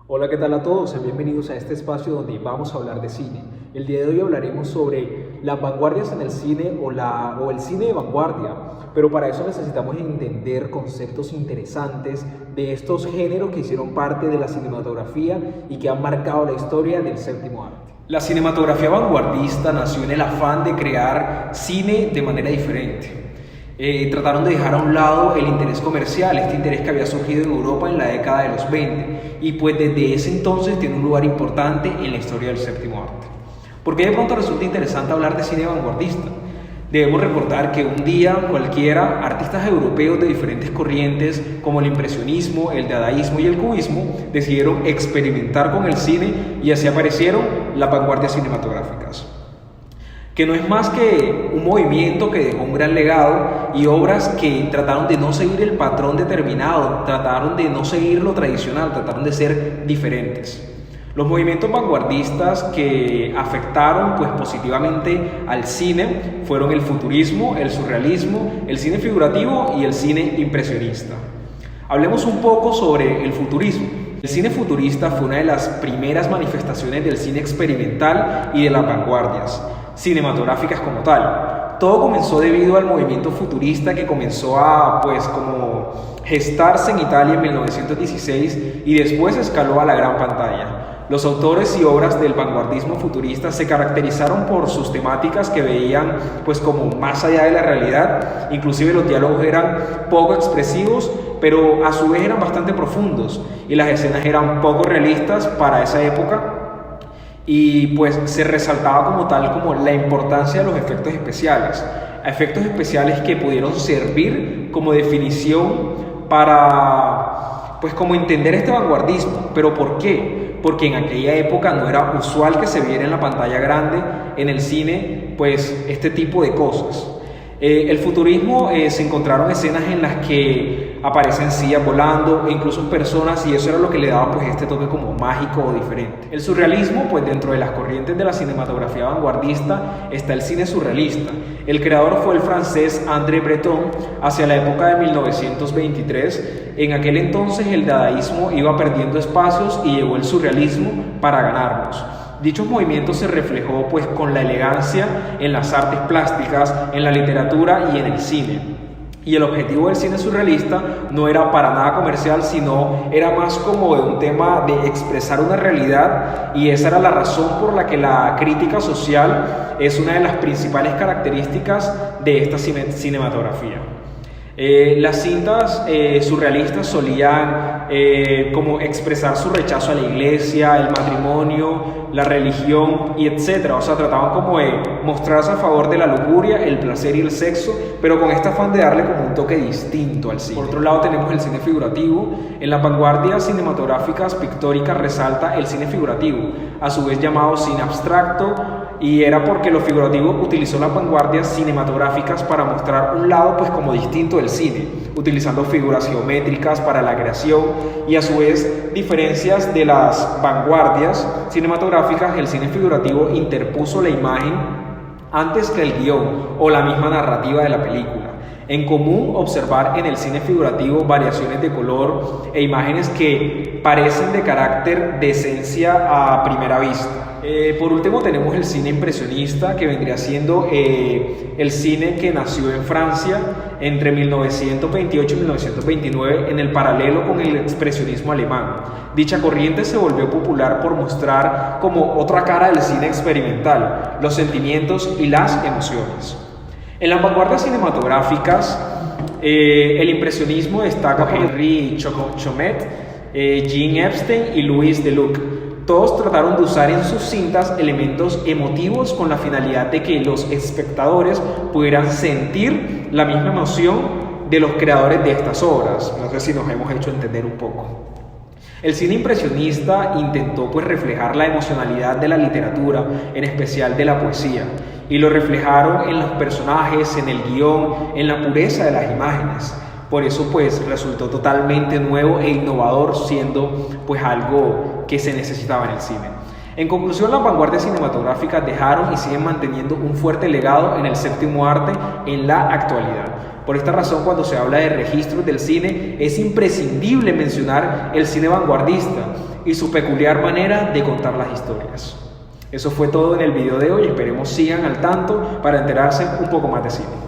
Hola, ¿qué tal a todos? Sean bienvenidos a este espacio donde vamos a hablar de cine. El día de hoy hablaremos sobre las vanguardias en el cine o el cine de vanguardia, pero para eso necesitamos entender conceptos interesantes de estos géneros que hicieron parte de la cinematografía y que han marcado la historia del séptimo arte. La cinematografía vanguardista nació en el afán de crear cine de manera diferente. Trataron de dejar a un lado el interés comercial, este interés que había surgido en Europa en la década de los 20, y pues desde ese entonces tiene un lugar importante en la historia del séptimo arte. ¿Por qué de pronto resulta interesante hablar de cine vanguardista? Debemos recordar que un día cualquiera, artistas europeos de diferentes corrientes como el impresionismo, el dadaísmo y el cubismo decidieron experimentar con el cine y así aparecieron las vanguardias cinematográficas, que no es más que un movimiento que dejó un gran legado y obras que trataron de no seguir el patrón determinado, trataron de no seguir lo tradicional, trataron de ser diferentes. Los movimientos vanguardistas que afectaron pues positivamente al cine fueron el futurismo, el surrealismo, el cine figurativo y el cine impresionista. Hablemos un poco sobre el futurismo. El cine futurista fue una de las primeras manifestaciones del cine experimental y de las vanguardias cinematográficas como tal. Todo comenzó debido al movimiento futurista que comenzó a como gestarse en Italia en 1916 y después escaló a la gran pantalla. Los autores y obras del vanguardismo futurista se caracterizaron por sus temáticas que veían pues como más allá de la realidad, inclusive los diálogos eran poco expresivos, pero a su vez eran bastante profundos y las escenas eran poco realistas para esa época. Y pues se resaltaba como tal como la importancia de los efectos especiales que pudieron servir como definición para pues como entender este vanguardismo. ¿Pero por qué? Porque en aquella época no era usual que se viera en la pantalla grande, en el cine, pues este tipo de cosas. El futurismo se encontraron escenas en las que aparecen sillas volando e incluso personas, y eso era lo que le daba pues este toque como mágico o diferente. El surrealismo, pues dentro de las corrientes de la cinematografía vanguardista está el cine surrealista. El creador fue el francés André Breton hacia la época de 1923. En aquel entonces el dadaísmo iba perdiendo espacios y llegó el surrealismo para ganarnos. Dichos movimientos se reflejó pues con la elegancia en las artes plásticas, en la literatura y en el cine. Y el objetivo del cine surrealista no era para nada comercial, sino era más como de un tema de expresar una realidad, y esa era la razón por la que la crítica social es una de las principales características de esta cinematografía. Las cintas surrealistas solían como expresar su rechazo a la iglesia, el matrimonio, la religión y etcétera. O sea, trataban como de mostrarse a favor de la lujuria, el placer y el sexo, pero con este afán de darle como un toque distinto al cine. Por otro lado tenemos el cine figurativo. En las vanguardias cinematográficas pictóricas resalta el cine figurativo, a su vez llamado cine abstracto, y era porque lo figurativo utilizó las vanguardias cinematográficas para mostrar un lado pues como distinto del cine, utilizando figuras geométricas para la creación, y a su vez diferencias de las vanguardias cinematográficas. El cine figurativo interpuso la imagen antes que el guión o la misma narrativa de la película. En común observar en el cine figurativo variaciones de color e imágenes que parecen de carácter de esencia a primera vista. Por último tenemos el cine impresionista, que vendría siendo el cine que nació en Francia entre 1928 y 1929 en el paralelo con el expresionismo alemán. Dicha corriente se volvió popular por mostrar como otra cara del cine experimental, los sentimientos y las emociones. En las vanguardias cinematográficas, el impresionismo destaca Henri Chomet, Jean Epstein y Louis Deluc. Todos trataron de usar en sus cintas elementos emotivos con la finalidad de que los espectadores pudieran sentir la misma emoción de los creadores de estas obras. No sé si nos hemos hecho entender un poco. El cine impresionista intentó pues reflejar la emocionalidad de la literatura, en especial de la poesía, y lo reflejaron en los personajes, en el guión, en la pureza de las imágenes. Por eso pues resultó totalmente nuevo e innovador, siendo pues algo que se necesitaba en el cine. En conclusión, las vanguardias cinematográficas dejaron y siguen manteniendo un fuerte legado en el séptimo arte en la actualidad. Por esta razón, cuando se habla de registros del cine, es imprescindible mencionar el cine vanguardista. y su peculiar manera de contar las historias. Eso fue todo en el video de hoy, esperemos sigan al tanto para enterarse un poco más de cine.